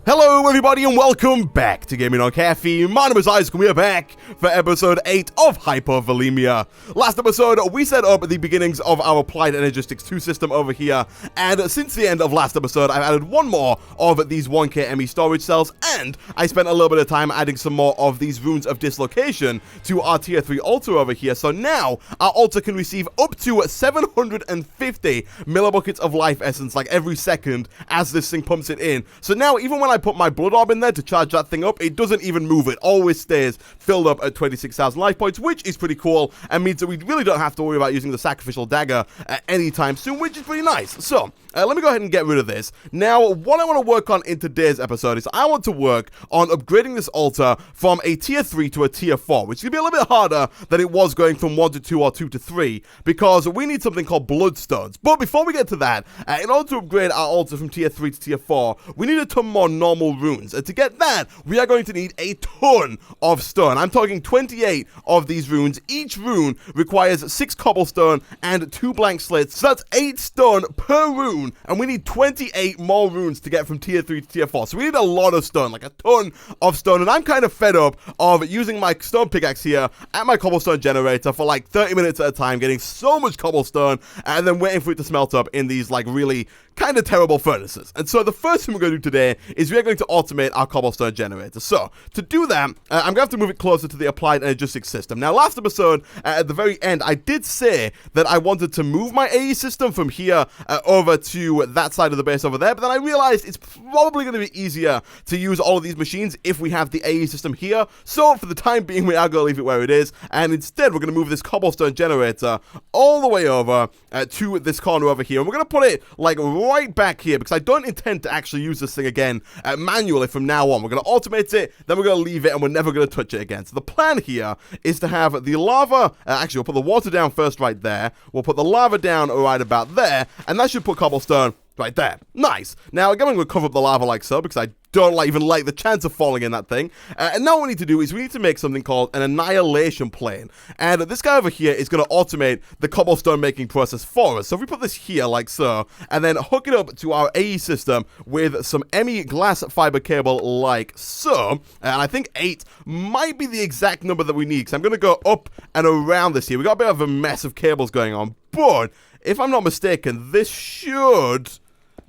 Hello everybody and welcome back to Gaming on Caffeine. My name is Isaac and we are back for episode 8 of Hypovolemia. Last episode, we set up the beginnings of our Applied Energistics 2 system over here, and since the end of last episode, I've added one more of these 1k ME storage cells, and I spent a little bit of time adding some more of these runes of dislocation to our tier 3 altar over here. So now, our altar can receive up to 750 millibuckets of life essence like every second as this thing pumps it in. So now, even when I put my blood orb in there to charge that thing up, it doesn't even move. It always stays filled up at 26,000 life points, which is pretty cool and means that we really don't have to worry about using the sacrificial dagger anytime soon, which is pretty nice. So let me go ahead and get rid of this. Now, what I want to work on in today's episode is I want to work on upgrading this altar from a tier 3 to a tier 4, which is going to be a little bit harder than it was going from 1 to 2 or 2 to 3, because we need something called bloodstones. But before we get to that, in order to upgrade our altar from tier 3 to tier 4, we need a ton more normal runes. And to get that, we are going to need a ton of stone. I'm talking 28 of these runes. Each rune requires 6 cobblestone and 2 blank slates. So that's 8 stone per rune. And we need 28 more runes to get from tier 3 to tier 4. So we need a lot of stone, like a ton of stone. And I'm kind of fed up of using my stone pickaxe here at my cobblestone generator for like 30 minutes at a time, getting so much cobblestone, and then waiting for it to smelt up in these like really kind of terrible furnaces. And so the first thing we're going to do today is we are going to automate our cobblestone generator. So to do that, I'm going to have to move it closer to the Applied Energistics system. Now, last episode, at the very end, I did say that I wanted to move my AE system from here over to that side of the base over there, but then I realized it's probably going to be easier to use all of these machines if we have the AE system here. So for the time being, we are going to leave it where it is, and instead we're going to move this cobblestone generator all the way over to this corner over here, and we're going to put it like right back here, because I don't intend to actually use this thing again manually from now on. We're going to automate it, then we're going to leave it, and we're never going to touch it again. So the plan here is to have the lava, actually we'll put the water down first right there, we'll put the lava down right about there, and that should put cobblestone right there. Nice. Now, again, I'm going to cover up the lava like so, because I don't even like the chance of falling in that thing. And now what we need to do is we need to make something called an annihilation plane. And this guy over here is going to automate the cobblestone making process for us. So if we put this here like so, and then hook it up to our AE system with some ME glass fiber cable like so, and I think 8 might be the exact number that we need, because I'm going to go up and around this here. We got a bit of a mess of cables going on, but if I'm not mistaken, this should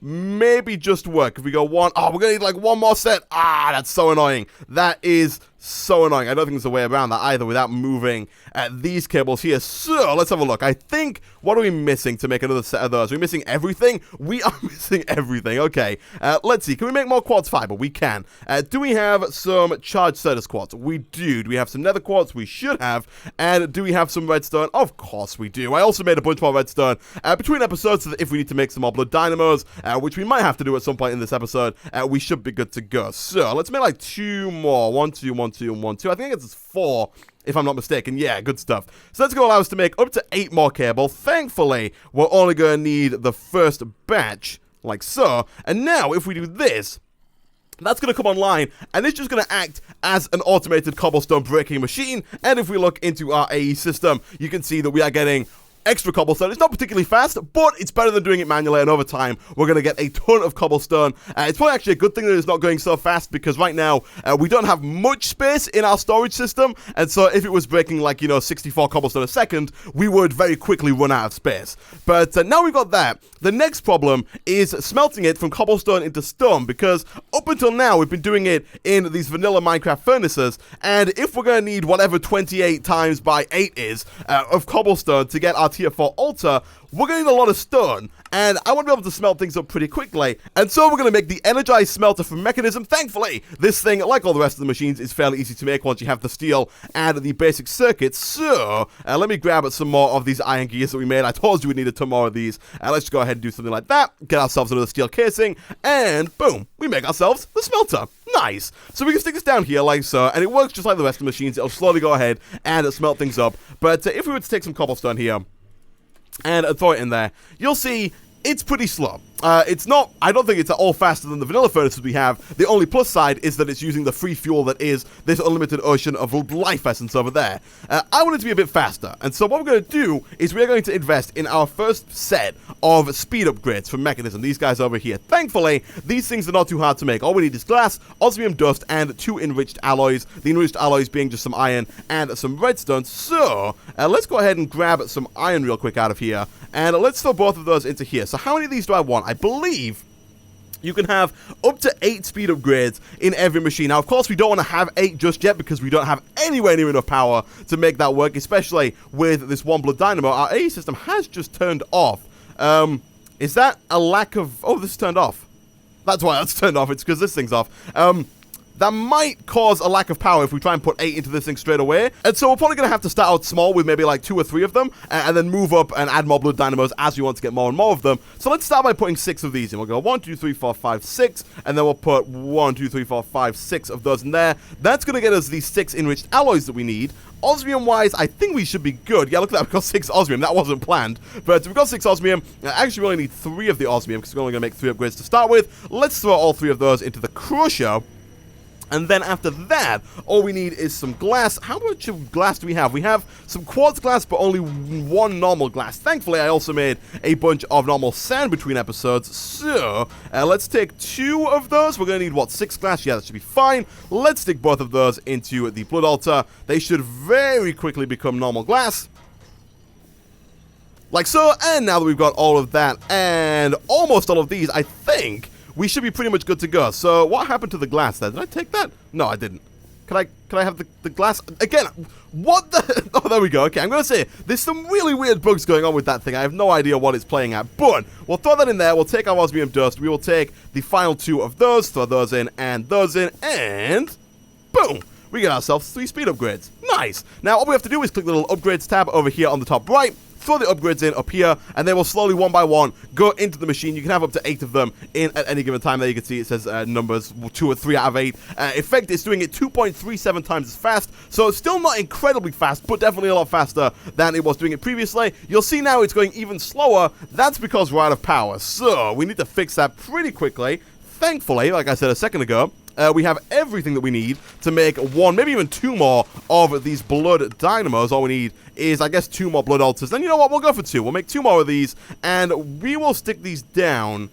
maybe just work. If we go one, we're gonna need like one more set. That's so annoying. That is so annoying. I don't think there's a way around that either without moving these cables here. So let's have a look. I think, what are we missing to make another set of those? Are we missing everything? We are missing everything. Okay, let's see. Can we make more quartz fiber? We can. Do we have some charged Certus quartz? We do. Do we have some nether quartz? We should have. And do we have some redstone? Of course we do. I also made a bunch more redstone between episodes, so that if we need to make some more blood dynamos, which we might have to do at some point in this episode, we should be good to go. So let's make like 2 more. 1, 2, 1, 2, and 1, 2. I think it's 4, if I'm not mistaken. Yeah, good stuff. So that's going to allow us to make up to 8 more cable. Thankfully, we're only going to need the first batch, like so. And now, if we do this, that's going to come online, and it's just going to act as an automated cobblestone breaking machine. And if we look into our AE system, you can see that we are getting extra cobblestone. It's not particularly fast, but it's better than doing it manually, and over time, we're going to get a ton of cobblestone. It's probably actually a good thing that it's not going so fast, because right now, we don't have much space in our storage system, and so if it was breaking like, 64 cobblestone a second, we would very quickly run out of space. But now we've got that, the next problem is smelting it from cobblestone into stone, because up until now, we've been doing it in these vanilla Minecraft furnaces, and if we're going to need whatever 28 times by 8 is of cobblestone to get our tier 4 altar, we're going to need a lot of stone, and I want to be able to smelt things up pretty quickly, and so we're going to make the energized smelter from Mekanism. Thankfully, this thing, like all the rest of the machines, is fairly easy to make once you have the steel and the basic circuits. So, let me grab some more of these iron gears that we made. I told you we needed 2 more of these, and let's just go ahead and do something like that, get ourselves another steel casing, and boom, we make ourselves the smelter. Nice. So we can stick this down here like so, and it works just like the rest of the machines. It'll slowly go ahead and smelt things up, but if we were to take some cobblestone here and throw it in there, you'll see it's pretty slow. It's not, I don't think it's at all faster than the vanilla furnaces we have. The only plus side is that it's using the free fuel that is this unlimited ocean of life essence over there. I want it to be a bit faster, and so what we're going to do is we're going to invest in our first set of speed upgrades from Mekanism, these guys over here. Thankfully, these things are not too hard to make. All we need is glass, osmium dust, and 2 enriched alloys. The enriched alloys being just some iron and some redstone. So, let's go ahead and grab some iron real quick out of here, and let's throw both of those into here. So how many of these do I want? I believe you can have up to 8 speed upgrades in every machine. Now, of course, we don't want to have 8 just yet because we don't have anywhere near enough power to make that work, especially with this one blood dynamo. Our AE system has just turned off. Is that a lack of... Oh, this is turned off. That's why that's turned off. It's because this thing's off. That might cause a lack of power if we try and put 8 into this thing straight away. And so we're probably going to have to start out small with maybe like 2 or 3 of them, and then move up and add more blood dynamos as we want to get more and more of them. So let's start by putting 6 of these in. We'll go 1, 2, 3, 4, 5, 6, and then we'll put 1, 2, 3, 4, 5, 6 of those in there. That's going to get us these 6 enriched alloys that we need. Osmium-wise, I think we should be good. Yeah, look at that. We've got 6 osmium. That wasn't planned. But we've got 6 osmium. Actually, we only need 3 of the osmium because we're only going to make 3 upgrades to start with. Let's throw all 3 of those into the crusher. And then after that, all we need is some glass. How much of glass do we have? We have some quartz glass, but only 1 normal glass. Thankfully, I also made a bunch of normal sand between episodes. So, let's take 2 of those. We're going to need, what, 6 glass? Yeah, that should be fine. Let's stick both of those into the blood altar. They should very quickly become normal glass. Like so. And now that we've got all of that and almost all of these, I think we should be pretty much good to go. So, what happened to the glass there? Did I take that? No, I didn't. Can I have the glass? Again, what the... Oh, there we go. Okay, I'm going to say, there's some really weird bugs going on with that thing. I have no idea what it's playing at. But, we'll throw that in there. We'll take our osmium dust. We will take the final 2 of those, throw those in, and boom! We get ourselves 3 speed upgrades. Nice! Now, all we have to do is click the little upgrades tab over here on the top right, throw the upgrades in up here, and they will slowly, one by one, go into the machine. You can have up to 8 of them in at any given time. There you can see it says numbers 2 or 3 out of 8. In fact, it's doing it 2.37 times as fast, so it's still not incredibly fast, but definitely a lot faster than it was doing it previously. You'll see now it's going even slower. That's because we're out of power, so we need to fix that pretty quickly. Thankfully, like I said a second ago, we have everything that we need to make 1, maybe even 2 more of these blood dynamos. All we need is, I guess, 2 more blood altars. Then you know what? We'll go for 2. We'll make 2 more of these, and we will stick these down.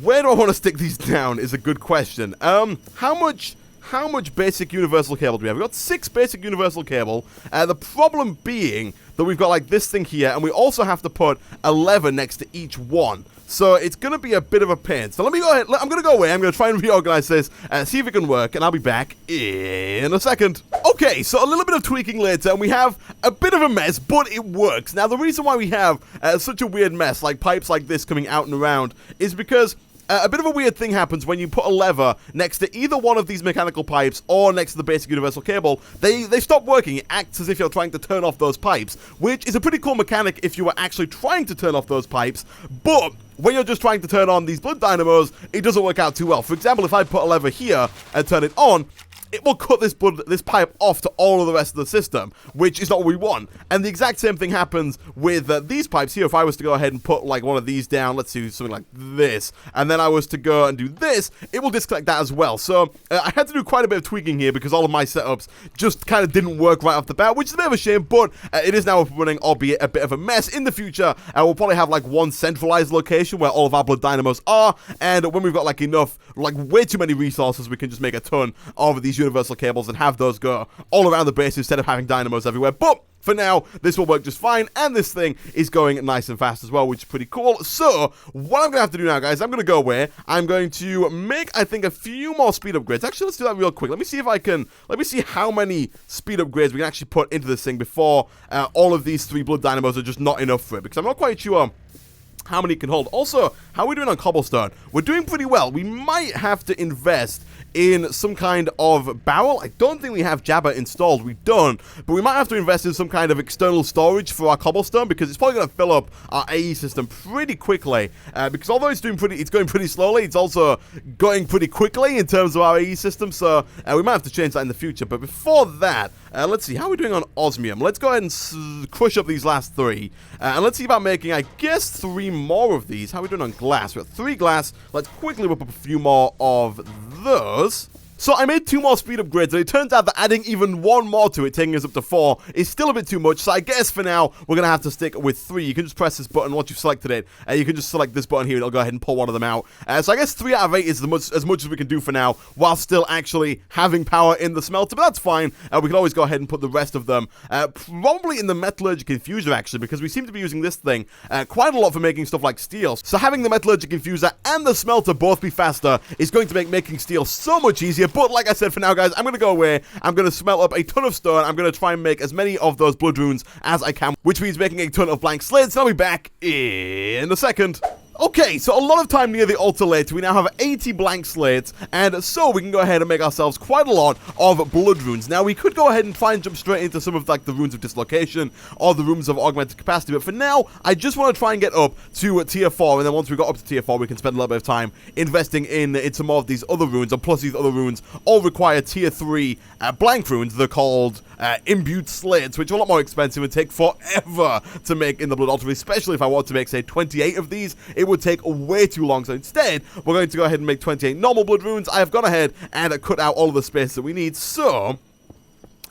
Where do I want to stick these down is a good question. How much basic universal cable do we have? We've got 6 basic universal cable. The problem being that we've got like this thing here, and we also have to put a lever next to each one. So it's going to be a bit of a pain. So let me go ahead. I'm going to go away. I'm going to try and reorganize this, see if it can work, and I'll be back in a second. Okay, so a little bit of tweaking later, and we have a bit of a mess, but it works. Now, the reason why we have such a weird mess, like pipes like this coming out and around, is because a bit of a weird thing happens when you put a lever next to either one of these mechanical pipes or next to the basic universal cable. They stop working. It acts as if you're trying to turn off those pipes, which is a pretty cool mechanic if you were actually trying to turn off those pipes, but when you're just trying to turn on these blood dynamos, it doesn't work out too well. For example, if I put a lever here and turn it on, it will cut this pipe off to all of the rest of the system, which is not what we want. And the exact same thing happens with these pipes here. If I was to go ahead and put like one of these down, let's do something like this, and then I was to go and do this, it will disconnect that as well. So I had to do quite a bit of tweaking here because all of my setups just kind of didn't work right off the bat, which is a bit of a shame, but it is now up and running, albeit a bit of a mess. In the future, we'll probably have like one centralized location where all of our blood dynamos are, and when we've got like enough, like way too many resources, we can just make a ton of these universal cables and have those go all around the base instead of having dynamos everywhere. But for now, this will work just fine, and this thing is going nice and fast as well, which is pretty cool. So, what I'm going to have to do now, guys, I'm going to go away. I'm going to make, I think, a few more speed upgrades. Actually, let's do that real quick. Let me see if I can, let me see how many speed upgrades we can actually put into this thing before all of these 3 blood dynamos are just not enough for it, because I'm not quite sure how many it can hold. Also, how are we doing on cobblestone? We're doing pretty well. We might have to invest in some kind of barrel. I don't think we have Jabba installed. We don't. But we might have to invest in some kind of external storage for our cobblestone, because it's probably going to fill up our AE system pretty quickly. Because although it's going pretty slowly, it's also going pretty quickly in terms of our AE system. So we might have to change that in the future. But before that, let's see. How are we doing on osmium? Let's go ahead and crush up these last 3. And let's see about making, I guess, 3 more of these. How are we doing on glass? We've got 3 glass. Let's quickly whip up a few more of those. So I made 2 more speed upgrades, and it turns out that adding even 1 more to it, taking us up to 4, is still a bit too much, so I guess for now, we're going to have to stick with 3. You can just press this button once you've selected it, and you can just select this button here, and it'll go ahead and pull one of them out. So I guess 3 out of 8 is as much as we can do for now, while still actually having power in the smelter, but that's fine. We can always go ahead and put the rest of them, probably in the Metallurgic Infuser, actually, because we seem to be using this thing quite a lot for making stuff like steel. So having the Metallurgic Infuser and the smelter both be faster is going to make making steel so much easier, but like I said, for now, guys, I'm going to go away. I'm going to smelt up a ton of stone. I'm going to try and make as many of those blood runes as I can, which means making a ton of blank slates. I'll be back in a second. Okay, so a lot of time near the altar later, we now have 80 blank slates, and so we can go ahead and make ourselves quite a lot of blood runes. Now, we could go ahead and try and jump straight into some of, like, the runes of dislocation, or the runes of augmented capacity, but for now, I just want to try and get up to tier 4, and then once we got up to tier 4, we can spend a little bit of time investing in some more of these other runes, and plus these other runes all require tier 3 blank runes. They're called imbued slates, which are a lot more expensive and take forever to make in the Blood Altar, especially if I want to make, say, 28 of these. It would take way too long, so instead, we're going to go ahead and make 28 normal blood runes. I have gone ahead and cut out all of the space that we need, so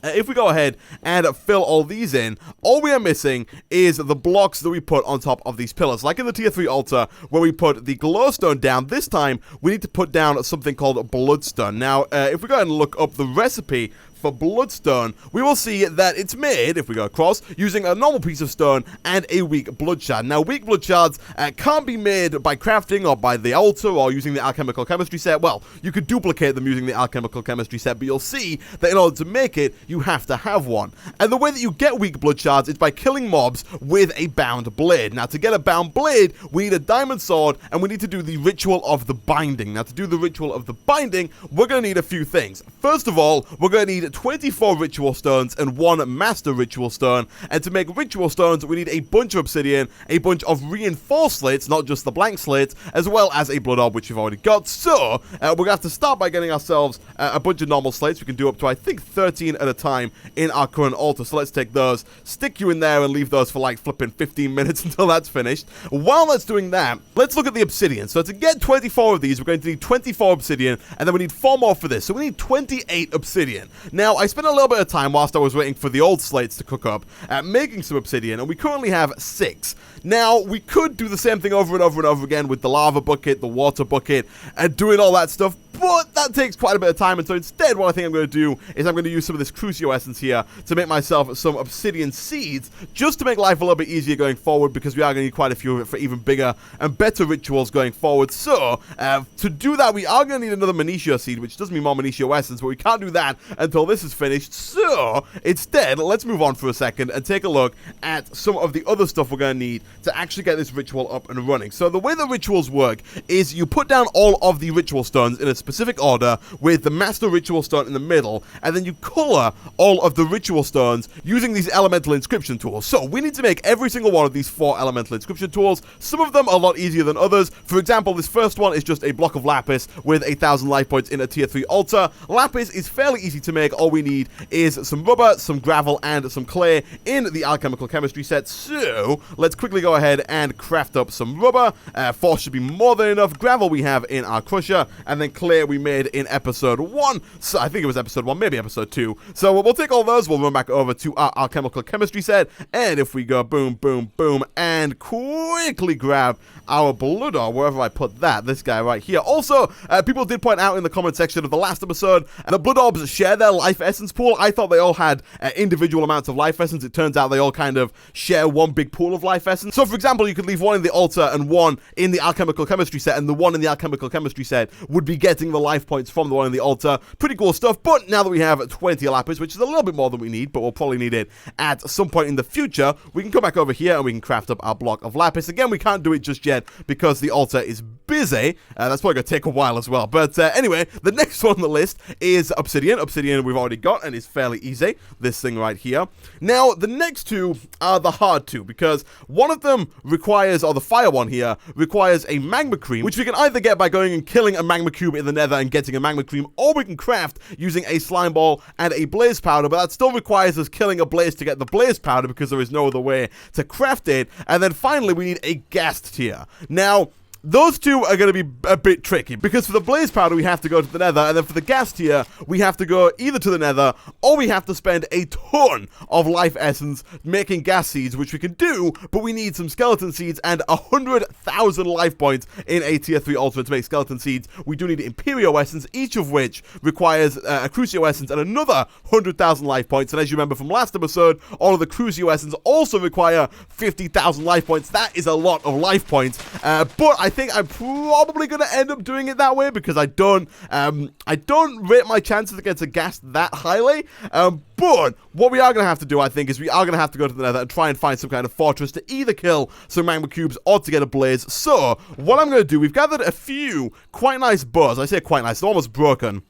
if we go ahead and fill all these in, all we are missing is the blocks that we put on top of these pillars. Like in the tier 3 altar, where we put the glowstone down, this time, we need to put down something called bloodstone. Now, if we go ahead and look up the recipe for bloodstone, we will see that it's made, if we go across, using a normal piece of stone and a weak blood shard. Now, weak blood shards can't be made by crafting or by the altar or using the alchemical chemistry set. Well, you could duplicate them using the alchemical chemistry set, but you'll see that in order to make it, you have to have one. And the way that you get weak blood shards is by killing mobs with a bound blade. Now, to get a bound blade, we need a diamond sword, and we need to do the ritual of the binding. Now, to do the ritual of the binding, we're going to need a few things. First of all, we're going to need 24 ritual stones and 1 master ritual stone, and to make ritual stones we need a bunch of obsidian, a bunch of reinforced slates, not just the blank slates, as well as a blood orb, which we've already got. So we're gonna have to start by getting ourselves a bunch of normal slates. We can do up to, I think, 13 at a time in our current altar, so let's take those, stick you in there, and leave those for like flipping 15 minutes until that's finished. While that's doing that, let's look at the obsidian. So to get 24 of these, we're going to need 24 obsidian, and then we need 4 more for this, so we need 28 obsidian. Now, I spent a little bit of time whilst I was waiting for the old slates to cook up making some obsidian, and we currently have 6. Now, we could do the same thing over and over and over again with the lava bucket, the water bucket, and doing all that stuff, but that takes quite a bit of time, and so instead what I think I'm going to do is I'm going to use some of this Crucio essence here to make myself some obsidian seeds, just to make life a little bit easier going forward, because we are going to need quite a few of it for even bigger and better rituals going forward. So, to do that, we are going to need another Manitio seed, which does mean more Manitio essence, but we can't do that until this is finished. So, instead, let's move on for a second and take a look at some of the other stuff we're going to need to actually get this ritual up and running. So, the way the rituals work is you put down all of the ritual stones in a specific order with the master ritual stone in the middle, and then you color all of the ritual stones using these elemental inscription tools. So we need to make every single one of these 4 elemental inscription tools. Some of them are a lot easier than others. For example, this first one is just a block of lapis with 1,000 life points in a tier 3 altar. Lapis is fairly easy to make. All we need is some rubber, some gravel, and some clay in the alchemical chemistry set. So let's quickly go ahead and craft up some rubber. 4 should be more than enough. Gravel we have in our crusher, and then clay we made in episode 1. So I think it was episode 1, maybe episode 2. So we'll take all those, we'll run back over to our alchemical chemistry set, and if we go boom, boom, boom, and quickly grab our blood orb, wherever I put that, this guy right here. Also, people did point out in the comment section of the last episode, the blood orbs share their life essence pool. I thought they all had individual amounts of life essence. It turns out they all kind of share one big pool of life essence. So for example, you could leave 1 in the altar and 1 in the alchemical chemistry set, and the 1 in the alchemical chemistry set would be getting the life points from the 1 in the altar. Pretty cool stuff, but now that we have 20 lapis, which is a little bit more than we need, but we'll probably need it at some point in the future, we can come back over here and we can craft up our block of lapis. Again, we can't do it just yet because the altar is busy. That's probably going to take a while as well. But anyway, the next one on the list is obsidian. Obsidian we've already got, and it's fairly easy. This thing right here. Now, the next 2 are the hard 2, because one of them requires, or the fire one here, requires a magma cream, which we can either get by going and killing a magma cube in in the nether and getting a magma cream, or we can craft using a slime ball and a blaze powder, but that still requires us killing a blaze to get the blaze powder because there is no other way to craft it. And then finally, we need a ghast tier. Now, those two are going to be a bit tricky, because for the blaze powder, we have to go to the nether, and then for the ghast tier, we have to go either to the nether, or we have to spend a ton of life essence making ghast seeds, which we can do, but we need some skeleton seeds and 100,000 life points in a tier 3 ultimate to make skeleton seeds. We do need Imperio essence, each of which requires a Crucio essence and another 100,000 life points, and as you remember from last episode, all of the Crucio essence also require 50,000 life points. That is a lot of life points, but I think I'm probably going to end up doing it that way, because I don't rate my chances against a ghast that highly. But what we are going to have to do, I think, is we are going to have to go to the nether and try and find some kind of fortress to either kill some magma cubes or to get a blaze. So what I'm going to do, we've gathered a few quite nice bows. I say quite nice, they're almost broken.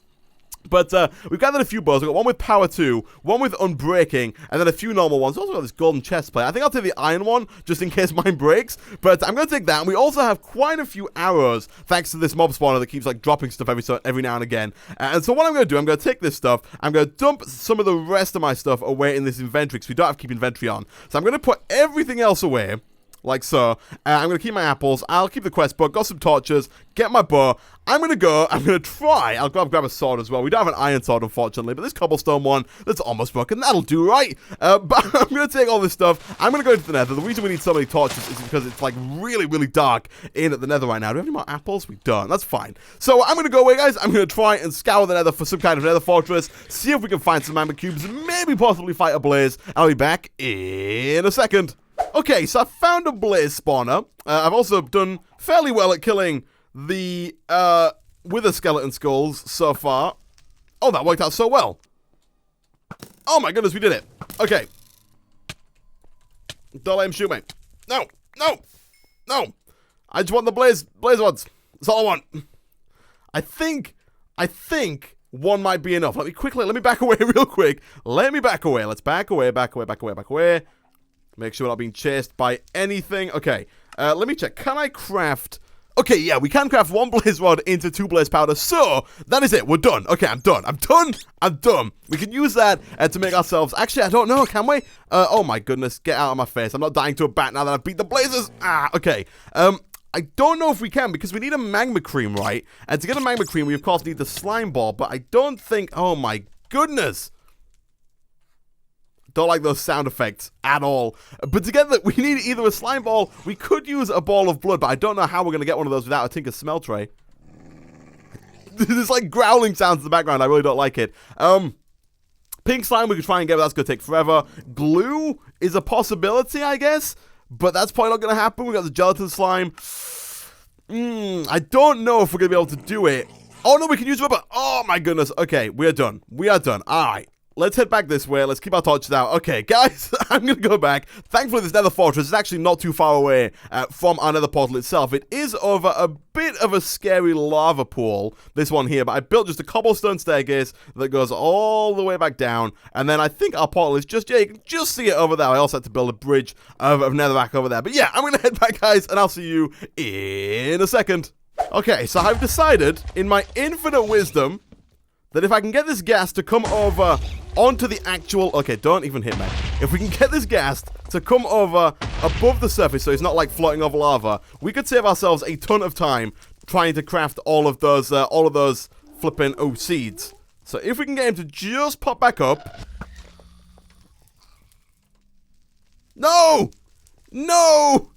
But we've gathered a few bows. We've got one with power 2, one with unbreaking, and then a few normal ones. We've also got this golden chest plate. I think I'll take the iron one, just in case mine breaks. But I'm going to take that. And we also have quite a few arrows, thanks to this mob spawner that keeps like dropping stuff every now and again. And so what I'm going to do, I'm going to take this stuff, I'm going to dump some of the rest of my stuff away in this inventory, because we don't have to keep inventory on. So I'm going to put everything else away, like so. I'm going to keep my apples, I'll keep the quest book, got some torches, get my bow. I'm going to try, I'll grab a sword as well. We don't have an iron sword, unfortunately, but this cobblestone one that's almost broken, that'll do, right? But I'm going to take all this stuff, I'm going to go into the nether. The reason we need so many torches is because it's like really, really dark in the nether right now. Do we have any more apples? We don't, that's fine. So I'm going to go away, guys. I'm going to try and scour the nether for some kind of nether fortress, see if we can find some magma cubes, maybe possibly fight a blaze. I'll be back in a second. Okay, so I found a blaze spawner. I've also done fairly well at killing the wither skeleton skulls so far. Oh, that worked out so well. Oh my goodness, we did it. Okay. Don't let him shoot me. No, no, no. I just want the blaze ones. That's all I want. I think one might be enough. Let me back away real quick. Let me back away. Let's back away. Make sure we're not being chased by anything. Okay, let me check. Can I craft... Okay, yeah, we can craft one blaze rod into 2 blaze powder, so that is it. We're done. Okay, I'm done. We can use that to make ourselves... Actually, I don't know, can we? Oh my goodness, get out of my face. I'm not dying to a bat now that I've beat the blazes. Okay. I don't know if we can, because we need a magma cream, right? And to get a magma cream, we of course need the slime ball, but I don't think... Oh my goodness. Don't like those sound effects at all. But to get that, we need either a slime ball, we could use a ball of blood, but I don't know how we're going to get one of those without a Tinker smell tray. There's like growling sounds in the background, I really don't like it. Pink slime we could try and get, but that's going to take forever. Glue is a possibility, I guess, but that's probably not going to happen. We got the gelatin slime. I don't know if we're going to be able to do it. Oh no, we can use rubber. Oh my goodness. Okay, we are done. Alright. Let's head back this way. Let's keep our torches out. Okay, guys, I'm going to go back. Thankfully, this nether fortress is actually not too far away from our nether portal itself. It is over a bit of a scary lava pool, this one here, but I built just a cobblestone staircase that goes all the way back down, and then I think our portal is just, yeah, you can just see it over there. I also had to build a bridge of netherrack over there. But yeah, I'm going to head back, guys, and I'll see you in a second. Okay, so I've decided, in my infinite wisdom, that if I can get this gas to come over onto the actual... Okay, don't even hit me. If we can get this gas to come over above the surface so it's not like floating over lava, we could save ourselves a ton of time trying to craft all of those flipping seeds. So if we can get him to just pop back up... No! No!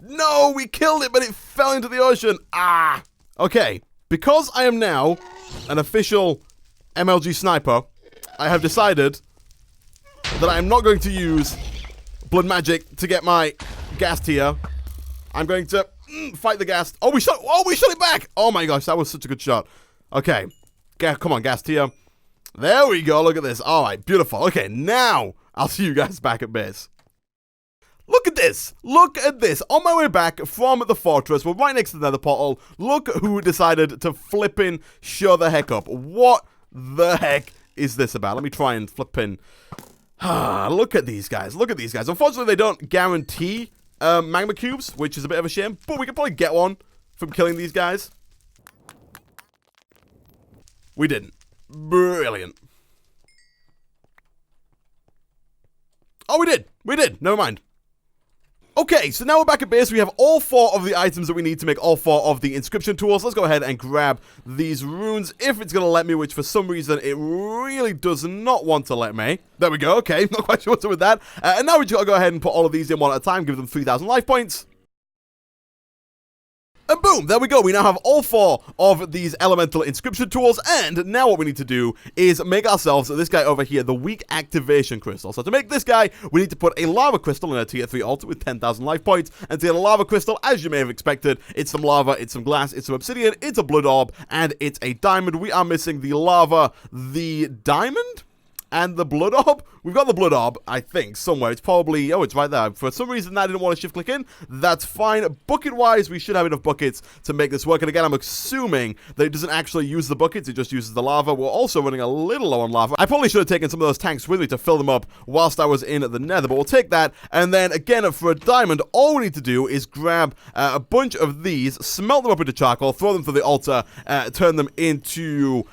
No, we killed it, but it fell into the ocean. Ah! Okay, because I am now an official MLG sniper, I have decided that I am not going to use blood magic to get my gas tier. I'm going to fight the gas. Oh, we shot it back. Oh my gosh, that was such a good shot. Okay, come on, gas tier. There we go. Look at this. All right, beautiful. Okay, now I'll see you guys back at base. Look at this! Look at this! On my way back from the fortress, we're right next to the nether portal. Look who decided to flippin' show the heck up. What the heck is this about? Let me try and flippin'... look at these guys. Look at these guys. Unfortunately, they don't guarantee magma cubes, which is a bit of a shame. But we can probably get one from killing these guys. We didn't. Brilliant. Oh, we did. We did. Never mind. Okay, so now we're back at base. We have all 4 of the items that we need to make all 4 of the inscription tools. Let's go ahead and grab these runes, if it's going to let me, which for some reason it really does not want to let me. There we go, okay, not quite sure what to do with that. And now we just got to go ahead and put all of these in one at a time, give them 3,000 life points. And boom, there we go. We now have all 4 of these elemental inscription tools, and now what we need to do is make ourselves this guy over here, the weak activation crystal. So to make this guy, we need to put a lava crystal in a tier 3 altar with 10,000 life points, and to get a lava crystal, as you may have expected, it's some lava, it's some glass, it's some obsidian, it's a blood orb, and it's a diamond. We are missing the lava, the diamond, and the blood orb. We've got the blood orb, I think, somewhere. It's probably, oh, it's right there. For some reason, I didn't want to shift click in. That's fine. Bucket-wise, we should have enough buckets to make this work. And again, I'm assuming that it doesn't actually use the buckets. It just uses the lava. We're also running a little low on lava. I probably should have taken some of those tanks with me to fill them up whilst I was in the nether, but we'll take that. And then, again, for a diamond, all we need to do is grab a bunch of these, smelt them up into charcoal, throw them through the altar, turn them into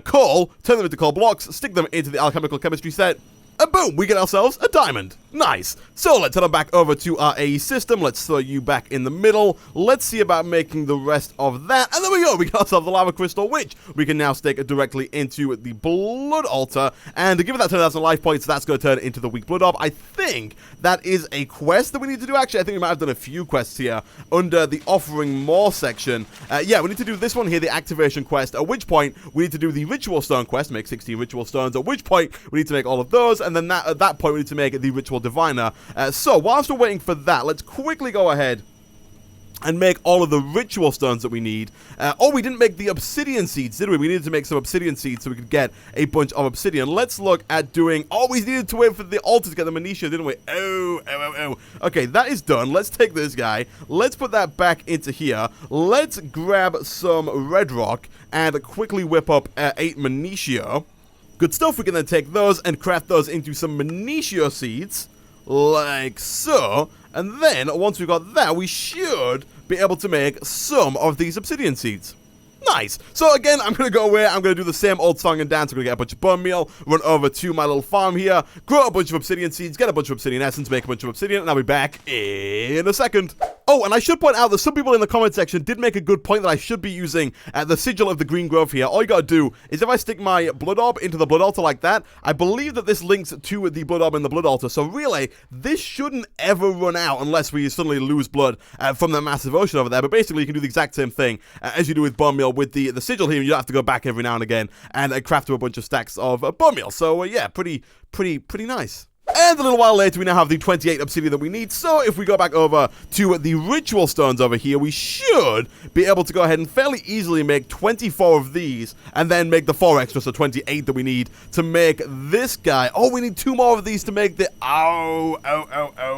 coal, turn them into coal blocks, stick them into the alchemical chemistry set, and boom, we get ourselves a diamond. Nice. So let's head on back over to our AE system. Let's throw you back in the middle. Let's see about making the rest of that. And there we go. We got ourselves the lava crystal, which we can now stick directly into the blood altar. And to give it that 10,000 life points, that's going to turn into the weak blood orb. I think that is a quest that we need to do. Actually, I think we might have done a few quests here under the offering more section. Yeah, we need to do this one here, the activation quest, at which point we need to do the ritual stone quest, make 16 ritual stones, at which point we need to make all of those, and then at that point we need to make the ritual diviner. So whilst we're waiting for that, let's quickly go ahead and make all of the ritual stones that we need. Oh, we didn't make the obsidian seeds, did we? We needed to make some obsidian seeds so we could get a bunch of obsidian. Let's look at doing... Oh, we needed to wait for the altar to get the Manitia, didn't we? Oh. Okay, that is done. Let's take this guy. Let's put that back into here. Let's grab some red rock and quickly whip up 8 Manitia. Good stuff. We can then take those and craft those into some Manitia seeds, like so. And then, once we've got that, we should be able to make some of these obsidian seeds. Nice. So again, I'm going to go away. I'm going to do the same old song and dance. I'm going to get a bunch of bone meal, run over to my little farm here, grow a bunch of obsidian seeds, get a bunch of obsidian essence, make a bunch of obsidian, and I'll be back in a second. Oh, and I should point out that some people in the comment section did make a good point that I should be using the sigil of the green grove here. All you gotta do is if I stick my blood orb into the blood altar like that, I believe that this links to the blood orb in the blood altar. So really, this shouldn't ever run out unless we suddenly lose blood from that massive ocean over there. But basically, you can do the exact same thing as you do with bone meal with the sigil here. You don't have to go back every now and again and craft a bunch of stacks of bone meal. So yeah, pretty nice. And a little while later, we now have the 28 obsidian that we need. So if we go back over to the ritual stones over here, we should be able to go ahead and fairly easily make 24 of these and then make the 4 extra, so 28 that we need to make this guy. Oh, we need 2 more of these to make the... Oh.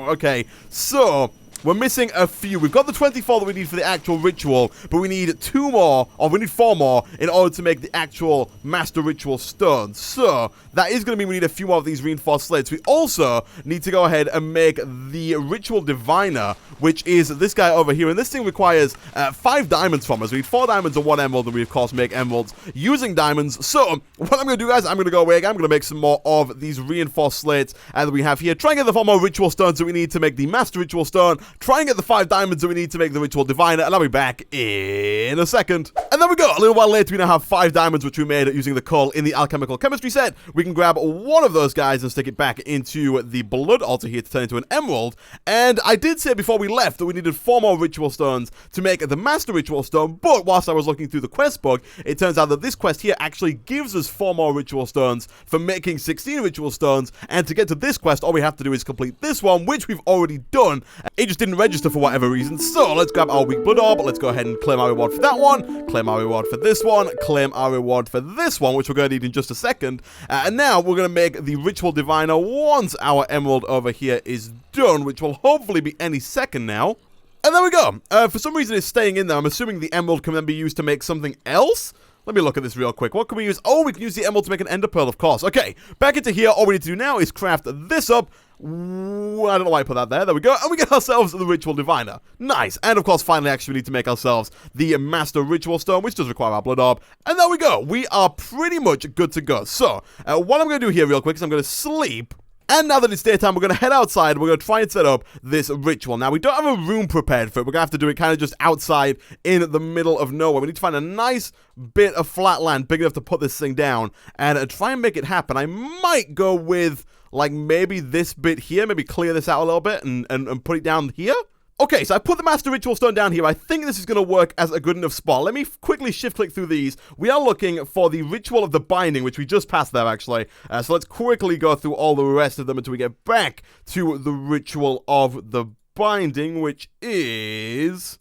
Okay, so... we're missing a few. We've got the 24 that we need for the actual ritual, but we need 2 more, or we need 4 more in order to make the actual master ritual stones. So, that is going to mean we need a few more of these reinforced slates. We also need to go ahead and make the ritual diviner, which is this guy over here. And this thing requires 5 diamonds from us. We need 4 diamonds and 1 emerald, and we, of course, make emeralds using diamonds. So, what I'm going to do, guys, I'm going to go away again. I'm going to make some more of these reinforced slates that we have here. Try and get the 4 more ritual stones that we need to make the master ritual stone. Try and get the 5 diamonds that we need to make the ritual diviner, and I'll be back in a second. And there we go. A little while later, we now have 5 diamonds, which we made using the coal in the alchemical chemistry set. We can grab one of those guys and stick it back into the blood altar here to turn into an emerald. And I did say before we left that we needed 4 more ritual stones to make the master ritual stone, but whilst I was looking through the quest book, it turns out that this quest here actually gives us 4 more ritual stones for making 16 ritual stones. And to get to this quest, all we have to do is complete this one, which we've already done. It just didn't register for whatever reason. So let's grab our weak blood orb. Let's go ahead and claim our reward for that one, claim our reward for this one, claim our reward for this one, which we're going to need in just a second. And now we're going to make the ritual diviner once our emerald over here is done, which will hopefully be any second now. And there we go. For some reason it's staying in there. I'm assuming the emerald can then be used to make something else. Let me look at this real quick. What can we use? Oh, we can use the emerald to make an ender pearl, of course. Okay, back into here. All we need to do now is craft this up. I don't know why I put that there. There we go. And we get ourselves the Ritual Diviner. Nice. And of course, finally, actually, we need to make ourselves the Master Ritual Stone, which does require our Blood Orb. And there we go. We are pretty much good to go. So, what I'm going to do here real quick is I'm going to sleep. And now that it's daytime, we're going to head outside. We're going to try and set up this ritual. Now, we don't have a room prepared for it. We're going to have to do it kind of just outside in the middle of nowhere. We need to find a nice bit of flat land big enough to put this thing down and try and make it happen. I might go with, like, maybe this bit here. Maybe clear this out a little bit and put it down here. Okay, so I put the Master Ritual Stone down here. I think this is going to work as a good enough spot. Let me quickly shift-click through these. We are looking for the Ritual of the Binding, which we just passed there, actually. So let's quickly go through all the rest of them until we get back to the Ritual of the Binding, which is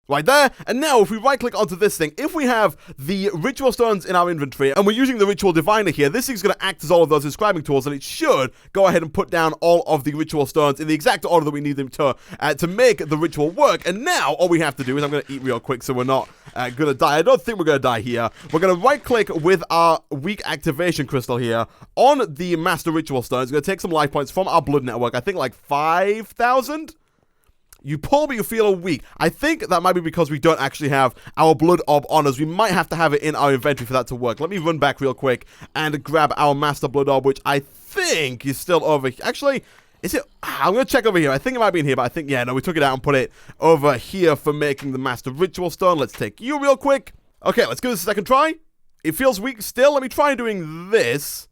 right there. And now, if we right-click onto this thing, if we have the Ritual Stones in our inventory, and we're using the Ritual Diviner here, this is going to act as all of those inscribing tools, and it should go ahead and put down all of the Ritual Stones in the exact order that we need them to make the ritual work. And now, all we have to do is, I'm going to eat real quick so we're not going to die. I don't think we're going to die here. We're going to right-click with our weak activation crystal here on the Master Ritual Stone. It's going to take some life points from our blood network. I think like 5,000? You pull, but you feel weak. I think that might be because we don't actually have our blood orb on us. We might have to have it in our inventory for that to work. Let me run back real quick and grab our master blood orb, which I think is still over here. Actually, is it? I'm going to check over here. I think it might be in here, but I think, yeah, no, we took it out and put it over here for making the master ritual stone. Let's take you real quick. Okay, let's give this a second try. It feels weak still. Let me try doing this.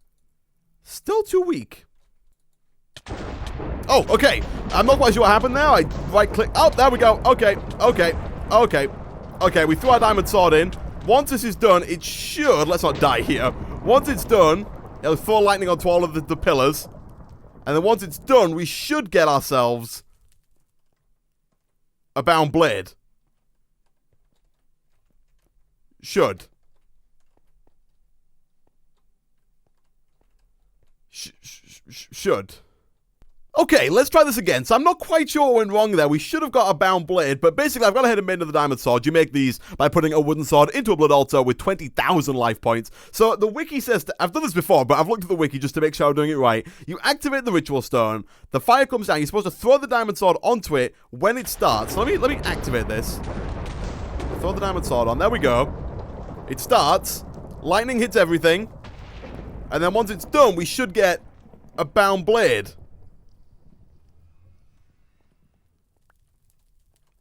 Still too weak. Oh, okay. I'm not quite sure what happened there. I right-click. Oh, there we go. Okay. We threw our diamond sword in. Once this is done, it should... Let's not die here. Once it's done, it'll throw lightning onto all of the pillars. And then once it's done, we should get ourselves a bound blade. Should. Should. Okay, let's try this again. So I'm not quite sure what went wrong there. We should have got a bound blade, but basically I've gone ahead and made another diamond sword. You make these by putting a wooden sword into a blood altar with 20,000 life points. So the wiki says, I've done this before, but I've looked at the wiki just to make sure I'm doing it right. You activate the ritual stone, the fire comes down, you're supposed to throw the diamond sword onto it when it starts. So let me activate this. Throw the diamond sword on, there we go. It starts, lightning hits everything, and then once it's done, we should get a bound blade.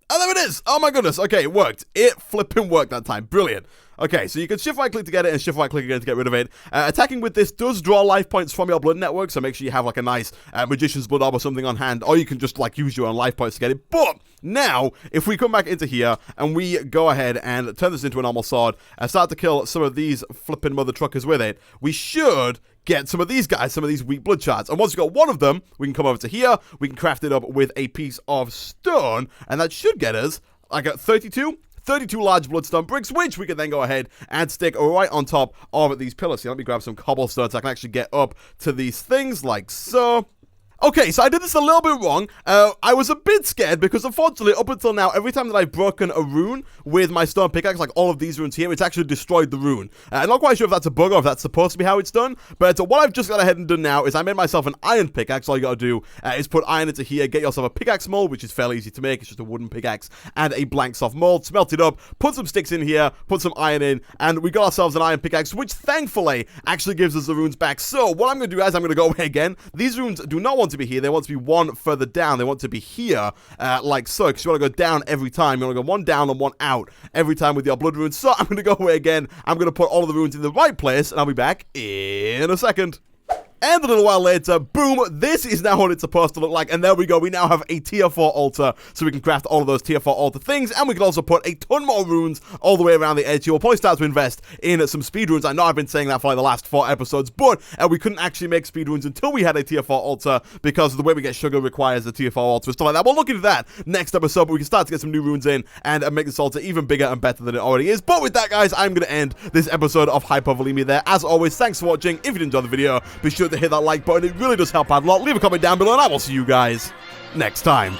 Oh, there it is! Oh my goodness. Okay, it worked. It flipping worked that time. Brilliant. Okay, so you can shift right click to get it and shift right click again to get rid of it. Attacking with this does draw life points from your blood network, so make sure you have like a nice magician's blood orb or something on hand, or you can just like use your own life points to get it. But now, if we come back into here and we go ahead and turn this into a normal sword and start to kill some of these flipping mother truckers with it, we should get some of these guys, some of these weak blood shards. And once we've got one of them, we can come over to here, we can craft it up with a piece of stone, and that should get us like a 32 large bloodstone bricks, which we can then go ahead and stick right on top of these pillars. So let me grab some cobblestone so I can actually get up to these things like so. Okay, so I did this a little bit wrong. I was a bit scared because, unfortunately, up until now, every time that I've broken a rune with my stone pickaxe, like all of these runes here, it's actually destroyed the rune. I'm not quite sure if that's a bug or if that's supposed to be how it's done, but what I've just got ahead and done now is I made myself an iron pickaxe. All you gotta do is put iron into here, get yourself a pickaxe mold, which is fairly easy to make. It's just a wooden pickaxe and a blank soft mold. Smelt it up, put some sticks in here, put some iron in, and we got ourselves an iron pickaxe, which thankfully actually gives us the runes back. So what I'm gonna do is I'm gonna go away again. These runes do not want to be here. They want to be one further down. They want to be here, like so, because you want to go down every time. You want to go one down and one out every time with your blood runes. So I'm going to go away again. I'm going to put all of the runes in the right place, and I'll be back in a second. And a little while later, boom, this is now what it's supposed to look like, and there we go, we now have a tier 4 altar, so we can craft all of those tier 4 altar things, and we can also put a ton more runes all the way around the edge here. We'll probably start to invest in some speed runes. I know I've been saying that for like the last 4 episodes, but we couldn't actually make speed runes until we had a tier 4 altar, because the way we get sugar requires a tier 4 altar and stuff like that. We'll look into that next episode, but we can start to get some new runes in, and make this altar even bigger and better than it already is. But with that, guys, I'm going to end this episode of Hypovolemia there. As always, thanks for watching. If you did enjoy the video, be sure to hit that like button. It really does help out a lot. Leave a comment down below, and I will see you guys next time.